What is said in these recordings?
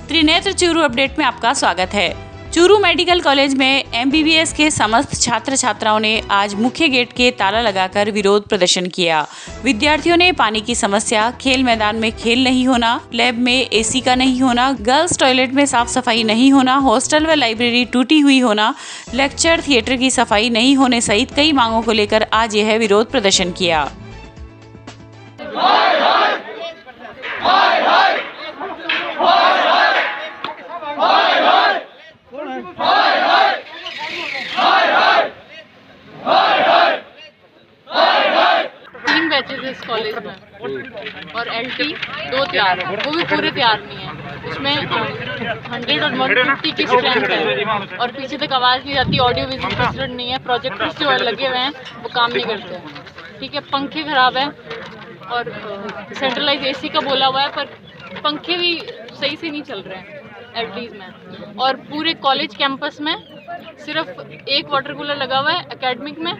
Trinetra Churu update में आपका स्वागत है। चूरू मेडिकल कॉलेज में MBBS के समस्त छात्र छात्राओं ने आज मुख्य गेट के ताला लगाकर विरोध प्रदर्शन किया। विद्यार्थियों ने पानी की समस्या, खेल मैदान में खेल नहीं होना, लैब में AC का नहीं होना, गर्ल्स टॉयलेट में साफ सफाई नहीं होना, हॉस्टल व लाइब्रेरी टूटी हुई होना, लेक्चर थिएटर की सफाई नहीं होने सहित कई मांगों को लेकर आज यह विरोध प्रदर्शन किया। तीन बैचेस इस कॉलेज में और LT 2 तैयार है, वो भी पूरे तैयार नहीं है। उसमें 100 और 150 की स्ट्रेंथ है और पीछे तक आवाज़ नहीं जाती, ऑडियो विजुअल सिस्टम नहीं है, प्रोजेक्टर्स जो लगे हुए हैं वो काम नहीं करते। ठीक है, पंखे खराब है और सेंट्रलाइज AC का बोला हुआ है पर पंखे भी सही से नहीं चल रहे हैं LTs में। और पूरे कॉलेज कैंपस में सिर्फ एक वाटर कूलर लगा हुआ है एकेडमिक में।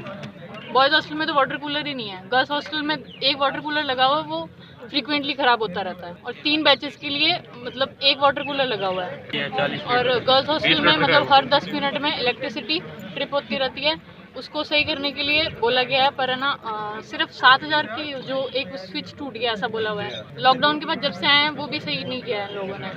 बॉयज़ हॉस्टल में तो वाटर कूलर ही नहीं है। गर्ल्स हॉस्टल में एक वाटर कूलर लगा हुआ है, वो फ्रीक्वेंटली ख़राब होता रहता है। और 3 बैचेस के लिए मतलब एक वाटर कूलर लगा हुआ है। और गर्ल्स हॉस्टल में मतलब हर 10 मिनट में इलेक्ट्रिसिटी ट्रिप होती रहती है। उसको सही करने के लिए बोला गया है पर है ना सिर्फ 7,000 की जो एक स्विच टूट गया ऐसा बोला हुआ है। लॉकडाउन के बाद जब से आए हैं वो भी सही नहीं किया है लोगों ने।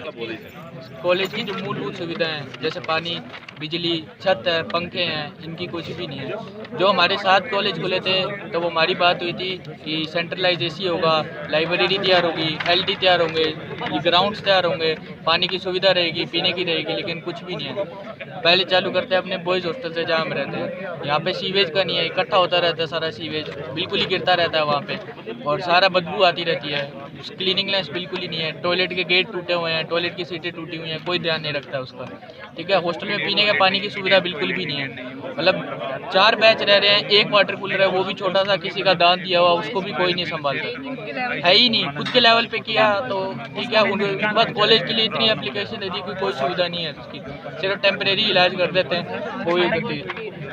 कॉलेज की जो मूलभूत सुविधाएं जैसे पानी, बिजली, छत है, पंखे हैं, इनकी कुछ भी नहीं है। जो हमारे साथ कॉलेज खुले थे तो वो हमारी बात हुई थी कि सेंट्रलाइज AC होगा, लाइब्रेरी तैयार होगी, LT तैयार होंगे, ग्राउंड्स तैयार होंगे, पानी की सुविधा रहेगी, पीने की रहेगी, लेकिन कुछ भी नहीं है। पहले चालू करते हैं अपने बॉयज़ हॉस्टल से जहाँ हम रहते हैं। यहाँ पे सीवेज का नहीं है, इकट्ठा होता रहता है सारा सीवेज, बिल्कुल ही गिरता रहता है वहाँ पे और सारा बदबू आती रहती है। क्लीनिंगनेस बिल्कुल ही नहीं है। टॉयलेट के गेट टूटे हुए हैं, टॉयलेट की सीटें टूटी हुई हैं, कोई ध्यान नहीं रखता है उसका। ठीक है, हॉस्टल में पीने का पानी की सुविधा बिल्कुल भी नहीं है। मतलब 4 बैच रह रहे हैं, एक वाटर कूलर है, वो भी छोटा सा किसी का दान दिया हुआ, उसको भी कोई नहीं संभालता है ही नहीं। खुद के लेवल पे किया तो ठीक है, उनके बाद कॉलेज के लिए इतनी एप्लीकेशन दे दी, कोई सुविधा नहीं है उसकी, सिर्फ टेम्परेरी इलाज कर देते हैं कोई।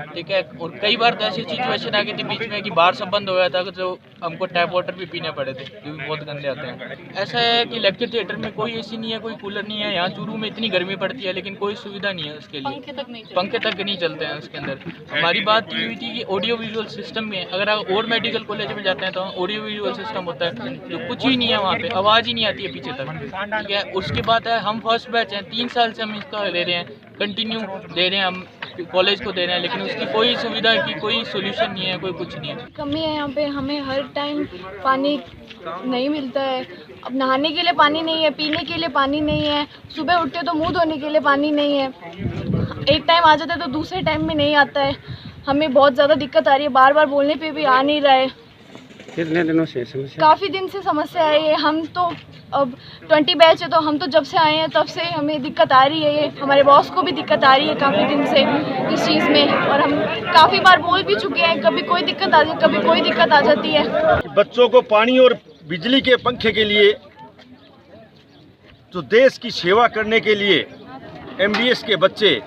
ठीक है, और कई बार तो ऐसी सिचुएशन आ गई थी बीच में कि बाहर सब बंद हो गया था, तो हमको टैप वाटर भी पीने पड़े थे, जो भी बहुत गंदे आते हैं। ऐसा है कि लेक्चर थिएटर में कोई AC नहीं है, कोई कूलर नहीं है। यहाँ चूरू में इतनी गर्मी पड़ती है लेकिन कोई सुविधा नहीं है उसके लिए, पंखे तक नहीं चलते हैं उसके अंदर। हमारी बात ये हुई थी कि ऑडियो विजुअल सिस्टम में, अगर आप और मेडिकल कॉलेज में जाते हैं तो ऑडियो विजुअल सिस्टम होता है, जो कुछ ही नहीं है, वहाँ पे आवाज़ ही नहीं आती है पीछे तक। ठीक है, उसके बाद है हम फर्स्ट बैच हैं, 3 साल से हम इसका ले रहे हैं, कंटिन्यू दे रहे हैं, हम कॉलेज को दे रहे हैं, लेकिन उसकी कोई सुविधा की कोई सोल्यूशन नहीं है, कोई कुछ नहीं है। कमी है यहाँ पे, हमें हर टाइम पानी नहीं मिलता है। अब नहाने के लिए पानी नहीं है, पीने के लिए पानी नहीं है, सुबह उठते तो मुंह धोने के लिए पानी नहीं है। एक टाइम आ जाता है तो दूसरे टाइम में नहीं आता है। हमें बहुत ज़्यादा दिक्कत आ रही है, बार बार बोलने पे भी आ नहीं रहा है। कितने दिनों से समस्या? काफ़ी दिन से समस्या है ये। हम तो अब 20 बैच है तो हम तो जब से आए हैं तब से हमें दिक्कत आ रही है। ये हमारे बॉस को भी दिक्कत आ रही है काफ़ी दिन से इस चीज़ में, और हम काफ़ी बार बोल भी चुके हैं। कभी कोई दिक्कत आ जाती, कभी कोई दिक्कत आ जाती है। बच्चों को पानी और बिजली के पंखे के लिए, तो देश की सेवा करने के लिए MBBS के बच्चे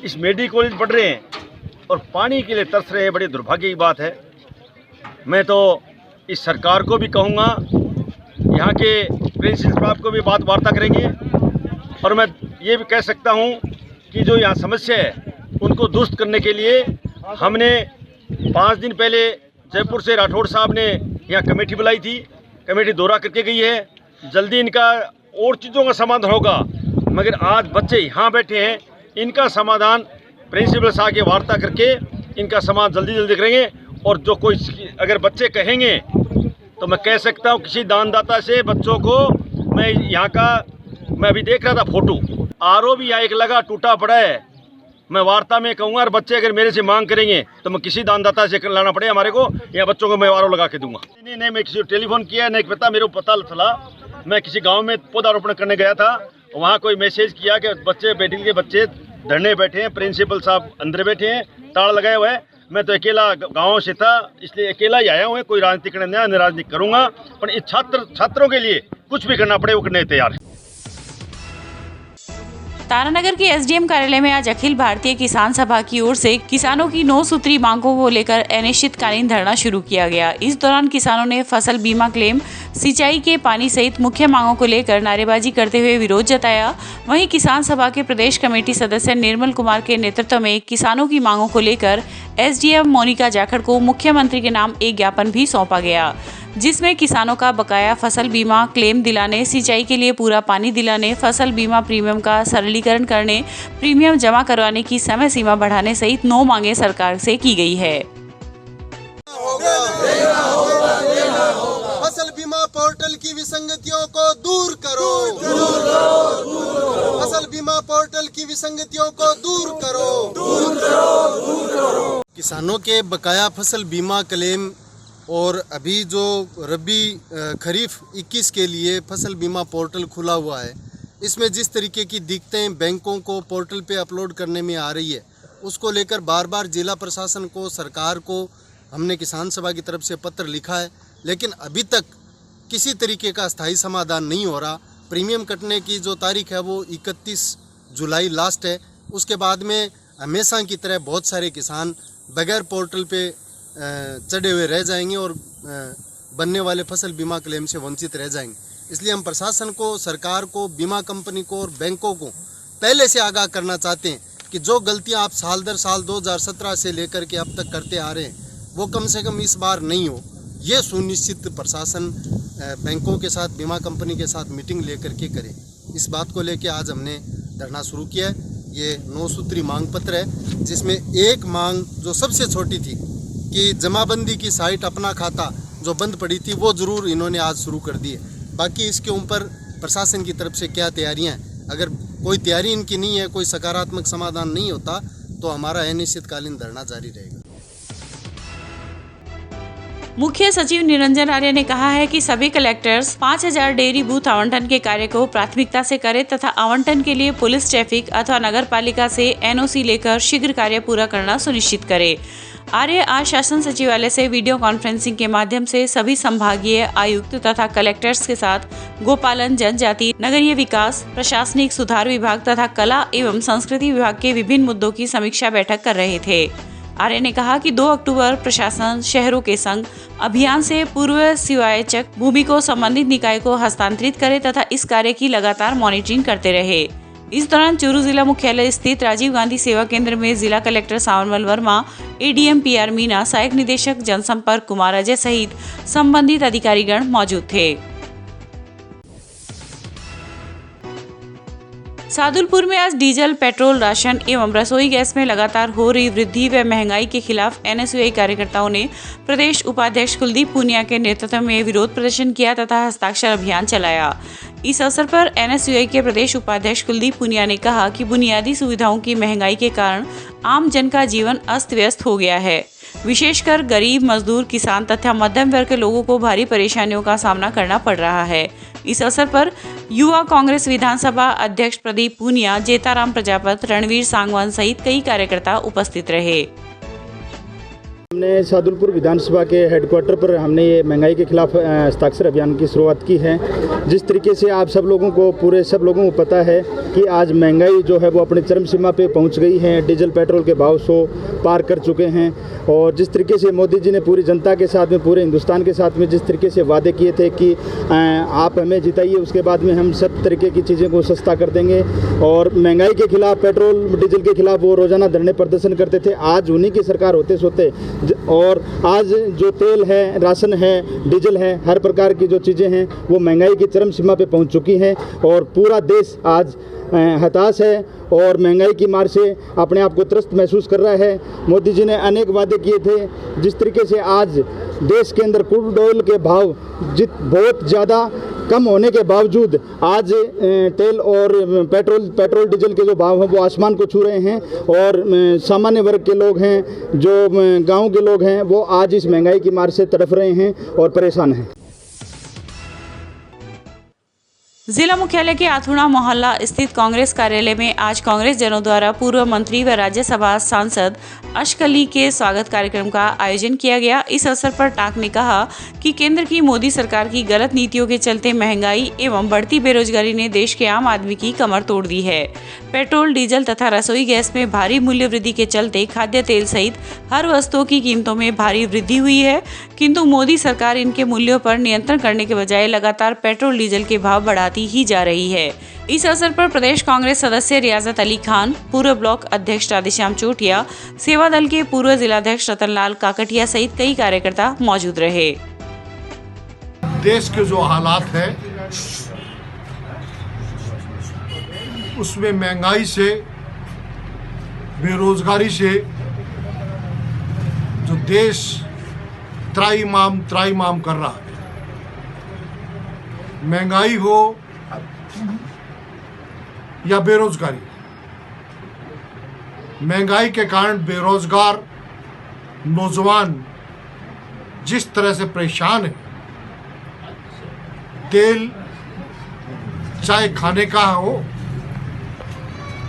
इस मेडिकल कॉलेज पढ़ रहे हैं और पानी के लिए तरस रहे हैं। बड़ी दुर्भाग्य की बात है। मैं तो इस सरकार को भी कहूँगा, यहाँ के प्रिंसिपल साहब को भी बात वार्ता करेंगे, और मैं ये भी कह सकता हूँ कि जो यहाँ समस्या है उनको दुरुस्त करने के लिए हमने 5 दिन पहले जयपुर से राठौड़ साहब ने यहाँ कमेटी बुलाई थी। कमेटी दौरा करके गई है। जल्दी इनका और चीज़ों का समाधान होगा, मगर आज बच्चे यहाँ बैठे हैं, इनका समाधान प्रिंसिपल साहब के वार्ता करके इनका समाधान जल्दी करेंगे। और जो कोई अगर बच्चे कहेंगे तो मैं कह सकता हूँ किसी दानदाता से बच्चों को, मैं यहाँ का मैं अभी देख रहा था फोटो, RO भी यहाँ एक लगा टूटा पड़ा है। मैं वार्ता में कहूँगा, और बच्चे अगर मेरे से मांग करेंगे तो मैं किसी दानदाता से लाना पड़े हमारे को, या बच्चों को मैं RO लगा के दूंगा। नहीं, मैं किसी को टेलीफोन किया नहीं, मेरे को पता चला। मैं किसी गाँव में पौधारोपण करने गया था, वहाँ कोई मैसेज किया कि बच्चे मेडिकल के बच्चे धरने बैठे हैं, प्रिंसिपल साहब अंदर बैठे हैं, ताला लगाया हुआ है। मैं तो अकेला गांव से था, इसलिए अकेला ही आया हूँ। कोई राजनीति करने नाराज नहीं करूँगा, पर इस छात्रों के लिए कुछ भी करना पड़े वो करने तैयार है। तारानगर के एसडीएम कार्यालय में आज अखिल भारतीय किसान सभा की ओर से किसानों की 9 सूत्री मांगों को लेकर अनिश्चितकालीन धरना शुरू किया गया। इस दौरान किसानों ने फसल बीमा क्लेम, सिंचाई के पानी सहित मुख्य मांगों को लेकर नारेबाजी करते हुए विरोध जताया। वहीं किसान सभा के प्रदेश कमेटी सदस्य निर्मल कुमार के नेतृत्व में किसानों की मांगों को लेकर एसडीएम मोनिका जाखड़ को मुख्यमंत्री के नाम एक ज्ञापन भी सौंपा गया, जिसमें किसानों का बकाया फसल बीमा क्लेम दिलाने, सिंचाई के लिए पूरा पानी दिलाने, फसल बीमा प्रीमियम का सरलीकरण करने, प्रीमियम जमा करवाने की समय सीमा बढ़ाने सहित 9 मांगें सरकार से की गई है। फसल बीमा पोर्टल की विसंगतियों को दूर करो, फसल बीमा पोर्टल की विसंगतियों को दूर करो। किसानों के बकाया फसल बीमा क्लेम और अभी जो रबी खरीफ 21 के लिए फसल बीमा पोर्टल खुला हुआ है, इसमें जिस तरीके की दिक्कतें बैंकों को पोर्टल पे अपलोड करने में आ रही है, उसको लेकर बार बार जिला प्रशासन को, सरकार को हमने किसान सभा की तरफ से पत्र लिखा है, लेकिन अभी तक किसी तरीके का स्थायी समाधान नहीं हो रहा। प्रीमियम कटने की जो तारीख है वो 31 जुलाई लास्ट है। उसके बाद में हमेशा की तरह बहुत सारे किसान बगैर पोर्टल पे चढ़े हुए रह जाएंगे और बनने वाले फसल बीमा क्लेम से वंचित रह जाएंगे। इसलिए हम प्रशासन को, सरकार को, बीमा कंपनी को और बैंकों को पहले से आगाह करना चाहते हैं कि जो गलतियां आप साल दर साल 2017 से लेकर के अब तक करते आ रहे हैं, वो कम से कम इस बार नहीं हो। ये सुनिश्चित प्रशासन बैंकों के साथ, बीमा कंपनी के साथ मीटिंग लेकर के करे। इस बात को लेकर आज हमने धरना शुरू किया है। ये 9 सूत्री मांग पत्र है, जिसमें एक मांग जो सबसे छोटी थी कि जमाबंदी की साइट अपना खाता जो बंद पड़ी थी, वो ज़रूर इन्होंने आज शुरू कर दी है। बाकी इसके ऊपर प्रशासन की तरफ से क्या तैयारियां हैं, अगर कोई तैयारी इनकी नहीं है, कोई सकारात्मक समाधान नहीं होता, तो हमारा अनिश्चितकालीन धरना जारी रहेगा। मुख्य सचिव निरंजन आर्य ने कहा है कि सभी कलेक्टर्स 5000 डेयरी बूथ आवंटन के कार्य को प्राथमिकता से करें तथा आवंटन के लिए पुलिस, ट्रैफिक अथवा नगर पालिका से एनओसी लेकर शीघ्र कार्य पूरा करना सुनिश्चित करे। आर्य आज शासन सचिवालय से वीडियो कॉन्फ्रेंसिंग के माध्यम से सभी संभागीय आयुक्त तथा कलेक्टर्स के साथ गोपालन, जनजाति, नगरीय विकास, प्रशासनिक सुधार विभाग तथा कला एवं संस्कृति विभाग के विभिन्न मुद्दों की समीक्षा बैठक कर रहे थे। आर्य ने कहा कि 2 अक्टूबर प्रशासन शहरों के संग अभियान से पूर्व सिवायचक भूमि को संबंधित निकाय को हस्तांतरित करे तथा इस कार्य की लगातार मॉनिटरिंग करते रहे। इस दौरान चूरू जिला मुख्यालय स्थित राजीव गांधी सेवा केंद्र में जिला collector Sawanmal Verma, ADM P R Meena, सहायक निदेशक जनसंपर्क कुमार अजय सहित संबंधित अधिकारीगण मौजूद थे। सादुलपुर में आज डीजल, पेट्रोल, राशन एवं रसोई गैस में लगातार हो रही वृद्धि व महंगाई के खिलाफ एनएसयूआई कार्यकर्ताओं ने प्रदेश उपाध्यक्ष कुलदीप पूनिया के नेतृत्व में विरोध प्रदर्शन किया तथा हस्ताक्षर अभियान चलाया। इस अवसर पर एनएसयूआई के प्रदेश उपाध्यक्ष कुलदीप पूनिया ने कहा कि बुनियादी सुविधाओं की महंगाई के कारण आम जन का जीवन अस्त व्यस्त हो गया है। विशेषकर गरीब, मजदूर, किसान तथा मध्यम वर्ग के लोगों को भारी परेशानियों का सामना करना पड़ रहा है। इस अवसर पर युवा कांग्रेस विधानसभा अध्यक्ष प्रदीप पूनिया, जेताराम प्रजापत, रणवीर सांगवान सहित कई कार्यकर्ता उपस्थित रहे। हमने सादुलपुर विधानसभा के हेडक्वार्टर पर हमने ये महंगाई के खिलाफ हस्ताक्षर अभियान की शुरुआत की है। जिस तरीके से आप सब लोगों को पता है कि आज महंगाई जो है वो अपनी चरम सीमा पे पहुंच गई है। डीजल, पेट्रोल के भाव 100 पार कर चुके हैं और जिस तरीके से मोदी जी ने पूरी जनता के साथ में, पूरे हिंदुस्तान के साथ में जिस तरीके से वादे किए थे कि आप हमें जिताइए, उसके बाद में हम सब तरीके की चीज़ें को सस्ता कर देंगे और महंगाई के खिलाफ, पेट्रोल डीजल के खिलाफ वो रोज़ाना धरने प्रदर्शन करते थे। आज उन्हीं की सरकार होते सोते और आज जो तेल है, राशन है, डीजल है, हर प्रकार की जो चीज़ें हैं वो महंगाई की चरम सीमा पे पहुंच चुकी हैं और पूरा देश आज हताश है और महंगाई की मार से अपने आप को त्रस्त महसूस कर रहा है। मोदी जी ने अनेक वादे किए थे। जिस तरीके से आज देश के अंदर क्रूड ऑयल के भाव बहुत ज़्यादा कम होने के बावजूद आज तेल और पेट्रोल डीजल के जो भाव हैं वो आसमान को छू रहे हैं और सामान्य वर्ग के लोग हैं, जो गांव के लोग हैं, वो आज इस महंगाई की मार से तड़फ रहे हैं और परेशान हैं। जिला मुख्यालय के आथुणा मोहल्ला स्थित कांग्रेस कार्यालय में आज कांग्रेस जनों द्वारा पूर्व मंत्री व राज्यसभा सांसद अशक अली के स्वागत कार्यक्रम का आयोजन किया गया। इस अवसर पर टाक ने कहा कि केंद्र की मोदी सरकार की गलत नीतियों के चलते महंगाई एवं बढ़ती बेरोजगारी ने देश के आम आदमी की कमर तोड़ दी है। पेट्रोल, डीजल तथा रसोई गैस में भारी मूल्य वृद्धि के चलते खाद्य तेल सहित हर वस्तुओं की कीमतों में भारी वृद्धि हुई है, किंतु मोदी सरकार इनके मूल्यों पर नियंत्रण करने के बजाय लगातार पेट्रोल डीजल के भाव बढ़ाती ही जा रही है। इस अवसर पर प्रदेश कांग्रेस सदस्य रियाजत अली खान, पूर्व ब्लॉक अध्यक्ष राधेश्याम चोटिया, सेवा दल के पूर्व जिलाध्यक्ष रतनलाल काकटिया सहित कई कार्यकर्ता मौजूद रहे। देश के जो हालात है उसमें महंगाई से, बेरोजगारी से जो देश त्राईमाम कर रहा है, महंगाई हो या बेरोजगारी, महंगाई के कारण बेरोजगार नौजवान जिस तरह से परेशान है, तेल चाहे खाने का हो,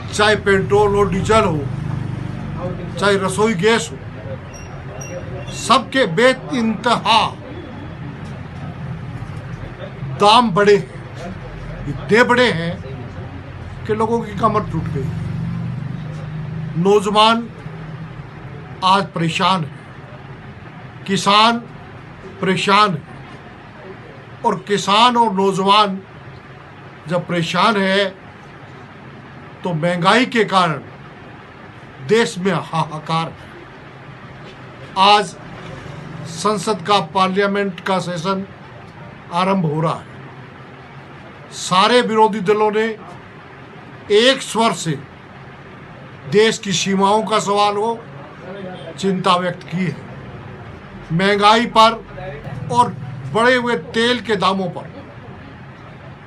चाहे पेट्रोल और डीजल हो, चाहे रसोई गैस हो, सबके बेइंतहा दाम बढ़े, इतने बड़े हैं कि लोगों की कमर टूट गई। नौजवान आज परेशान है, किसान परेशान है, और किसान और नौजवान जब परेशान है तो महंगाई के कारण देश में हाहाकार है। आज संसद का, पार्लियामेंट का सेशन आरंभ हो रहा है। सारे विरोधी दलों ने एक स्वर से देश की सीमाओं का सवाल हो, चिंता व्यक्त की है। महंगाई पर और बढ़े हुए तेल के दामों पर,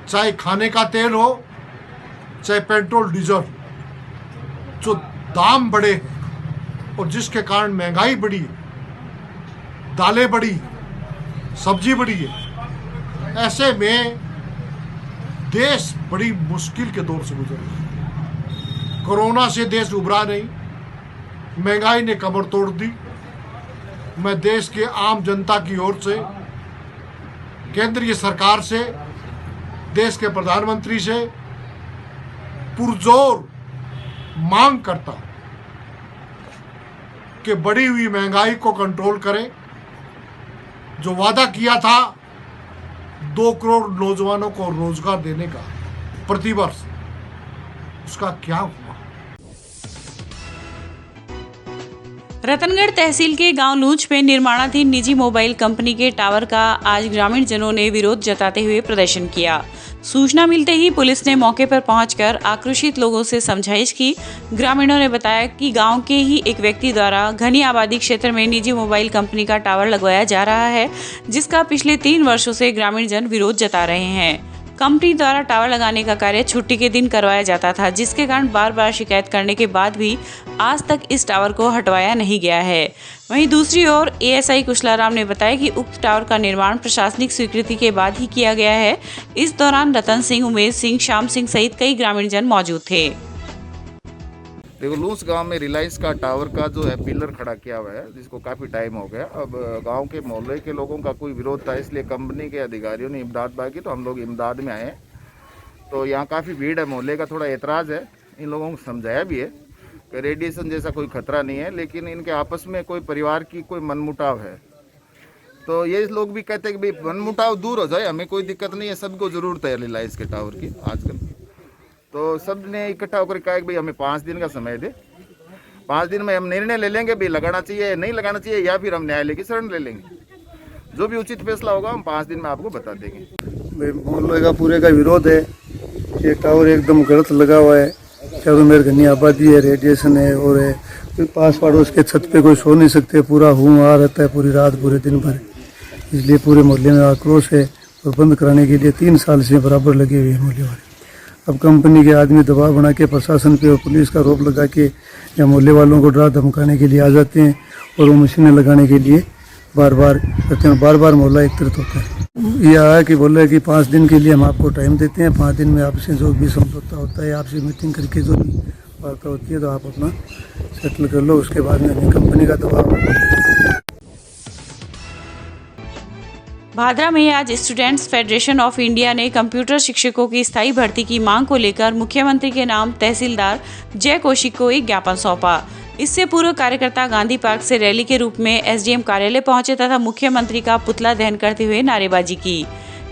चाहे खाने का तेल हो, चाहे पेट्रोल डीजल, जो दाम बढ़े हैं और जिसके कारण महंगाई बढ़ी है, दालें बढ़ी, सब्जी बढ़ी है, ऐसे में देश बड़ी मुश्किल के दौर से गुजर रहा है। कोरोना से देश उभरा नहीं, महंगाई ने कमर तोड़ दी। मैं देश के आम जनता की ओर से, केंद्रीय सरकार से, देश के प्रधानमंत्री से पुरजोर मांग करता हूं कि बढ़ी हुई महंगाई को कंट्रोल करें। जो वादा किया था 2 करोड़ नौजवानों को रोजगार देने का प्रतिवर्ष, उसका क्या हुआ? रतनगढ़ तहसील के गांव लूंच में निर्माणाधीन निजी मोबाइल कंपनी के टावर का आज ग्रामीण जनों ने विरोध जताते हुए प्रदर्शन किया। सूचना मिलते ही पुलिस ने मौके पर पहुंचकर आक्रोशित लोगों से समझाइश की। ग्रामीणों ने बताया कि गांव के ही एक व्यक्ति द्वारा घनी आबादी क्षेत्र में निजी मोबाइल कंपनी का टावर लगवाया जा रहा है, जिसका पिछले 3 वर्षों से ग्रामीण जन विरोध जता रहे हैं। कंपनी द्वारा टावर लगाने का कार्य छुट्टी के दिन करवाया जाता था, जिसके कारण बार बार शिकायत करने के बाद भी आज तक इस टावर को हटवाया नहीं गया है। वहीं दूसरी ओर एएसआई कुशलाराम ने बताया कि उक्त टावर का निर्माण प्रशासनिक स्वीकृति के बाद ही किया गया है। इस दौरान रतन सिंह, उमेश सिंह, श्याम सिंह सहित कई ग्रामीण जन मौजूद थे। देखो, लूंस गांव में रिलायंस का टावर का जो है पिलर खड़ा किया हुआ है, जिसको काफ़ी टाइम हो गया। अब गांव के मोहल्ले के लोगों का कोई विरोध था, इसलिए कंपनी के अधिकारियों ने इमदाद मांगी, तो हम लोग इमदाद में आए। तो यहाँ काफ़ी भीड़ है, मोहल्ले का थोड़ा एतराज़ है। इन लोगों को समझाया भी है कि रेडिएशन जैसा कोई खतरा नहीं है, लेकिन इनके आपस में कोई परिवार की कोई मनमुटाव है। तो ये लोग भी कहते हैं कि भाई मनमुटाव दूर हो जाए, हमें कोई दिक्कत नहीं है, सबको ज़रूरत है रिलायंस के टावर की आजकल। तो सब ने इकट्ठा होकर कहा कि भाई हमें 5 दिन का समय दे, 5 दिन में हम निर्णय ले लेंगे भाई लगाना चाहिए नहीं लगाना चाहिए, या फिर हम न्यायालय की शरण ले लेंगे। जो भी उचित फैसला होगा हम 5 दिन में आपको बता देंगे। मोहल्ले का पूरे का विरोध है। ये टावर एकदम गलत लगा हुआ है, चारों मेरे घनी आबादी है, रेडिएशन है और है, कोई पास पड़ोस के छत पे कोई सो नहीं सकते, पूरा हुआ आ रहता है पूरी रात पूरे दिन भर। इसलिए पूरे मोहल्ले में आक्रोश है और बंद कराने के लिए 3 साल से बराबर लगे हुए हैं मोहल्ले वाले। अब कंपनी के आदमी दबाव बना के प्रशासन पे और पुलिस का रोप लगा के या मोहल्ले वालों को डरा धमकाने के लिए आ जाते हैं और वो मशीनें लगाने के लिए बार बार करते हैं, बार बार मोहल्ला एकत्रित होता है। ये आया कि बोल रहे कि 5 दिन के लिए हम आपको टाइम देते हैं, 5 दिन में आपसे जो भी समझौता होता है, आपसे मीटिंग करके जो भी वार्ता होती है तो आप अपना सेटल कर लो, उसके बाद में हमें कंपनी का दबाव। भादरा में आज स्टूडेंट्स फेडरेशन ऑफ इंडिया ने कंप्यूटर शिक्षकों की स्थायी भर्ती की मांग को लेकर मुख्यमंत्री के नाम तहसीलदार जय कौशिक को एक ज्ञापन सौंपा। इससे पूर्व कार्यकर्ता गांधी पार्क से रैली के रूप में एसडीएम कार्यालय पहुंचे तथा मुख्यमंत्री का पुतला दहन करते हुए नारेबाजी की।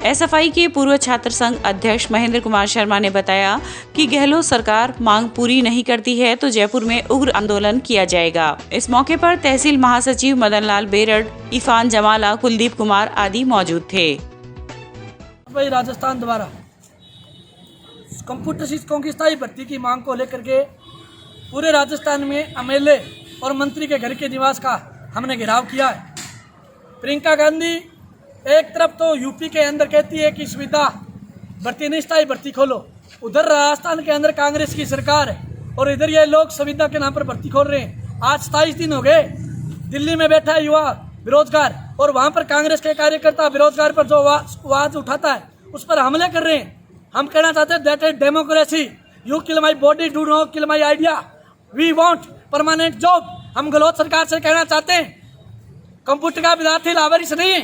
एसएफआई के पूर्व छात्र संघ अध्यक्ष महेंद्र कुमार शर्मा ने बताया कि गहलोत सरकार मांग पूरी नहीं करती है तो जयपुर में उग्र आंदोलन किया जाएगा। इस मौके पर तहसील महासचिव मदन लाल बेरड़, इफान जमाला, कुलदीप कुमार आदि मौजूद थे। राजस्थान द्वारा कंप्यूटर शिक्षकों की स्थायी भर्ती की मांग को लेकर के पूरे राजस्थान में एमएलए और मंत्री के घर के निवास का हमने घेराव किया है। प्रियंका गांधी एक तरफ तो यूपी के अंदर कहती है कि सुविधा भर्ती नहीं, स्थायी भर्ती खोलो, उधर राजस्थान के अंदर कांग्रेस की सरकार है और इधर ये लोग सुविधा के नाम पर भर्ती खोल रहे हैं। आज 27 दिन हो गए, दिल्ली में बैठा है युवा बेरोजगार और वहाँ पर कांग्रेस के कार्यकर्ता बेरोजगार पर जो आवाज उठाता है उस पर हमले कर रहे हैं। हम कहना चाहते हैं that is democracy, you kill my body, do not kill my idea, we want permanent job. हम गहलोत सरकार से कहना चाहते हैं कंप्यूटर का विद्यार्थी लावारिस नहीं है,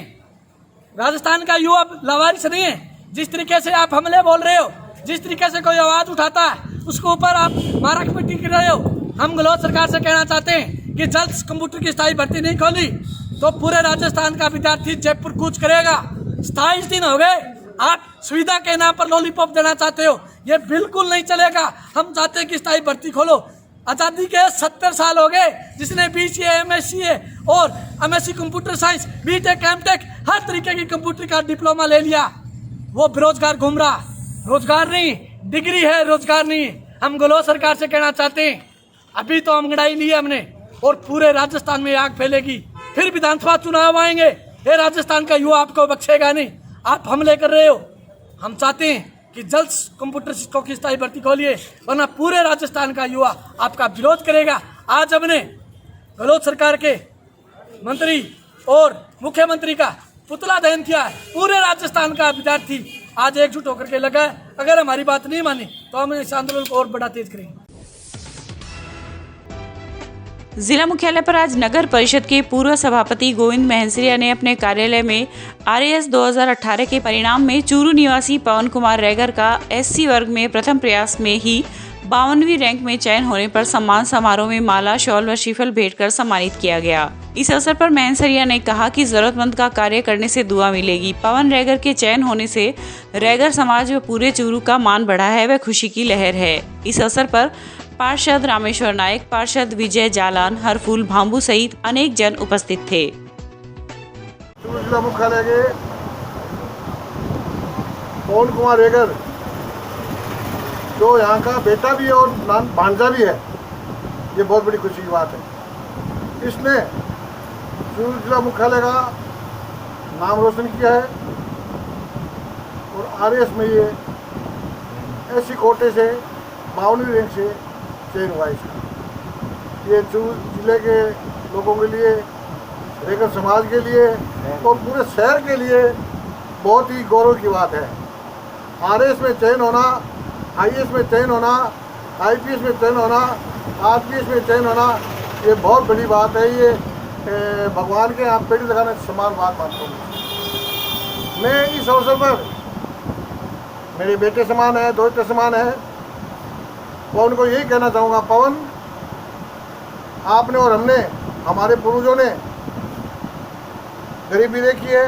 राजस्थान का युवा लावारिस नहीं है। जिस तरीके से आप हमले बोल रहे हो, जिस तरीके से कोई आवाज उठाता है उसके ऊपर आप मारा पिटी कर रहे हो। हम गहलोत सरकार से कहना चाहते हैं कि जल्द कंप्यूटर की स्थायी भर्ती नहीं खोली तो पूरे राजस्थान का विद्यार्थी जयपुर कूच करेगा। 27 दिन हो गए, आप सुविधा के नाम पर लॉलीपॉप देना चाहते हो, ये बिल्कुल नहीं चलेगा। हम चाहते हैं कि स्थायी भर्ती खोलो। आज़ादी के 70 साल हो गए, जिसने BCA, MSCA और MSc computer science, BTech, MTech हर तरीके की कंप्यूटर का डिप्लोमा ले लिया, वो बेरोजगार घूम रहा। रोजगार नहीं, डिग्री है, रोजगार नहीं। हम गहलोत सरकार से कहना चाहते हैं अभी तो अंगड़ाई ली है हमने और पूरे राजस्थान में आग फैलेगी, फिर विधानसभा चुनाव आएंगे, ये राजस्थान का युवा आपको बख्शेगा नहीं। आप हमले कर रहे हो। हम चाहते हैं कि जल्द कंप्यूटर शिक्षकों की स्थायी भर्ती खोलिए, वरना पूरे राजस्थान का युवा आपका विरोध करेगा। आज हमने गहलोत सरकार के मंत्री और मुख्यमंत्री का पुतला दहन किया है। पूरे राजस्थान का विद्यार्थी आज एकजुट होकर के लगा है। अगर हमारी बात नहीं मानी तो हम इस आंदोलन को और बड़ा तेज करेंगे। जिला मुख्यालय पर आज नगर परिषद के पूर्व सभापति गोविंद महंसरिया ने अपने कार्यालय में RAS 2018 के परिणाम में चूरू निवासी पवन कुमार रैगर का SC वर्ग में प्रथम प्रयास में ही 52वीं रैंक में चयन होने पर सम्मान समारोह में माला, शॉल व श्रीफल भेंट कर सम्मानित किया गया। इस अवसर पर महंसरिया ने कहा कि जरूरतमंद का कार्य करने से दुआ मिलेगी। पवन रैगर के चयन होने से रैगर समाज व पूरे चूरू का मान बढ़ा है, वह खुशी की लहर है। इस अवसर पर पार्षद रामेश्वर नायक, पार्षद विजय जालान, हरफूल भांबू सहित अनेक जन उपस्थित थे। जिला मुख्यालय के पवन कुमार रैगर जो यहाँ का बेटा भी है और भांजा भी है, ये बहुत बड़ी खुशी की बात है। इसने जिला मुख्यालय का नाम रोशन किया है और RAS में ये SC कोटे से 52वीं रैंक से चयन हुआ। इसका ये जिले के लोगों के लिए, रैगर समाज के लिए और पूरे शहर के लिए बहुत ही गौरव की बात है। RAS में चयन होना, IAS में चयन होना, IPS में चयन होना, RPS में चयन होना, ये बहुत बड़ी बात है। ये भगवान के यहाँ पेड़ लगाने से समान बात मानता हूँ। मैं इस अवसर पर मेरे बेटे समान है, दोस्त समान है, पवन को यही कहना चाहूँगा, पवन आपने और हमने, हमारे पूर्वजों ने गरीबी देखी है,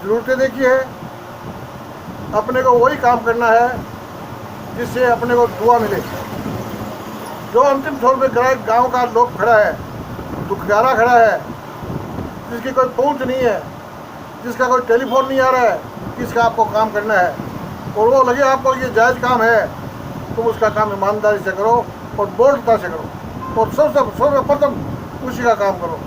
ज़रूरतें देखी है, अपने को वही काम करना है जिससे अपने को दुआ मिले। जो अंतिम छोर पे गांव का लोग खड़ा है, दुखियारा खड़ा है, जिसकी कोई पहुंच नहीं है, जिसका कोई टेलीफोन नहीं आ रहा है, किसका आपको काम करना है और वो लगे आपको ये जायज़ काम है, तुम उसका काम ईमानदारी से करो और बोल्डता से करो और सर्वप्रथम उसी का काम करो।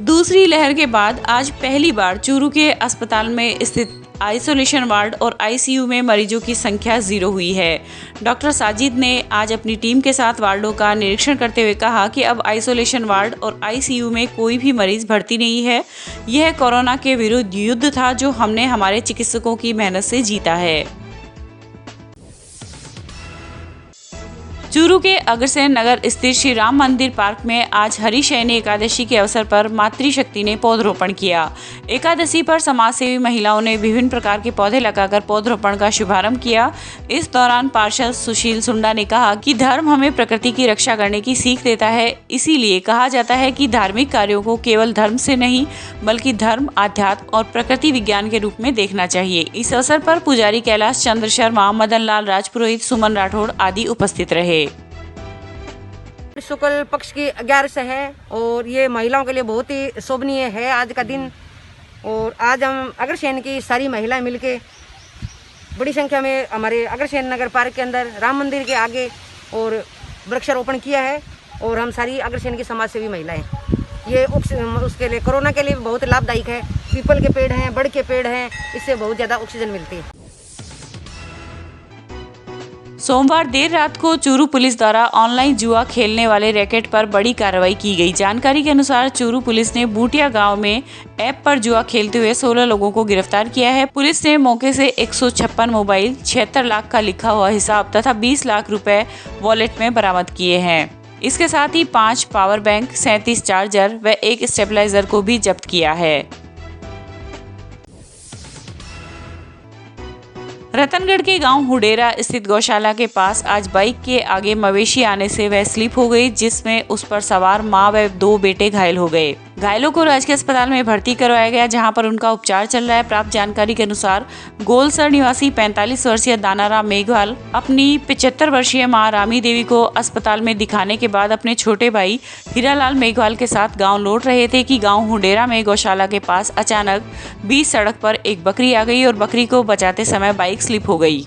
दूसरी लहर के बाद आज पहली बार चूरू के अस्पताल में स्थित आइसोलेशन वार्ड और आईसीयू में मरीजों की संख्या 0 हुई है। डॉक्टर साजिद ने आज अपनी टीम के साथ वार्डों का निरीक्षण करते हुए कहा कि अब आइसोलेशन वार्ड और आईसीयू में कोई भी मरीज भर्ती नहीं है। यह कोरोना के विरुद्ध युद्ध था जो हमने हमारे चिकित्सकों की मेहनत से जीता है। चूरू के अग्रसेन नगर स्थित श्री राम मंदिर पार्क में आज हरिशयनी एकादशी के अवसर पर मातृशक्ति ने पौधरोपण किया। एकादशी पर समाजसेवी महिलाओं ने विभिन्न प्रकार के पौधे लगाकर पौधरोपण का शुभारंभ किया। इस दौरान पार्षद सुशील सुंडा ने कहा कि धर्म हमें प्रकृति की रक्षा करने की सीख देता है, इसीलिए कहा जाता है कि धार्मिक कार्यों को केवल धर्म से नहीं बल्कि धर्म, अध्यात्म और प्रकृति विज्ञान के रूप में देखना चाहिए। इस अवसर पर पुजारी कैलाश चंद्र शर्मा, मदन लाल राजपुरोहित, सुमन राठौड़ आदि उपस्थित रहे। शुक्ल पक्ष की 11 है और ये महिलाओं के लिए बहुत ही शोभनीय है आज का दिन। और आज हम अग्रसेन की सारी महिलाएं मिलके बड़ी संख्या में हमारे अग्रसेन नगर पार्क के अंदर राम मंदिर के आगे और वृक्षारोपण किया है। और हम सारी अग्रसेन की समाज सेवी महिलाएं ये उसके लिए कोरोना के लिए बहुत लाभदायक है। पीपल के पेड़ हैं, बड़ के पेड़ हैं, इससे बहुत ज़्यादा ऑक्सीजन मिलती है। सोमवार देर रात को चूरू पुलिस द्वारा ऑनलाइन जुआ खेलने वाले रैकेट पर बड़ी कार्रवाई की गई। जानकारी के अनुसार चूरू पुलिस ने बूटिया गांव में ऐप पर जुआ खेलते हुए 16 लोगों को गिरफ्तार किया है। पुलिस ने मौके से 156 मोबाइल, 76 लाख का लिखा हुआ हिसाब तथा 20 लाख रुपए वॉलेट में बरामद किए हैं। इसके साथ ही 5 पावर बैंक, 37 चार्जर व 1 स्टेबलाइजर को भी जब्त किया है। रतनगढ़ के गांव हुडेरा स्थित गौशाला के पास आज बाइक के आगे मवेशी आने से वह स्लिप हो गई, जिसमें उस पर सवार मां व 2 बेटे घायल हो गए। घायलों को राजकीय अस्पताल में भर्ती करवाया गया, जहां पर उनका उपचार चल रहा है। प्राप्त जानकारी के अनुसार गोलसर निवासी 45 वर्षीय दानाराम मेघवाल अपनी 75 वर्षीय मां रामी देवी को अस्पताल में दिखाने के बाद अपने छोटे भाई हीरालाल मेघवाल के साथ गांव लौट रहे थे कि गांव हुडेरा में गौशाला के पास अचानक बीच सड़क पर एक बकरी आ गई और बकरी को बचाते समय बाइक स्लिप हो गई।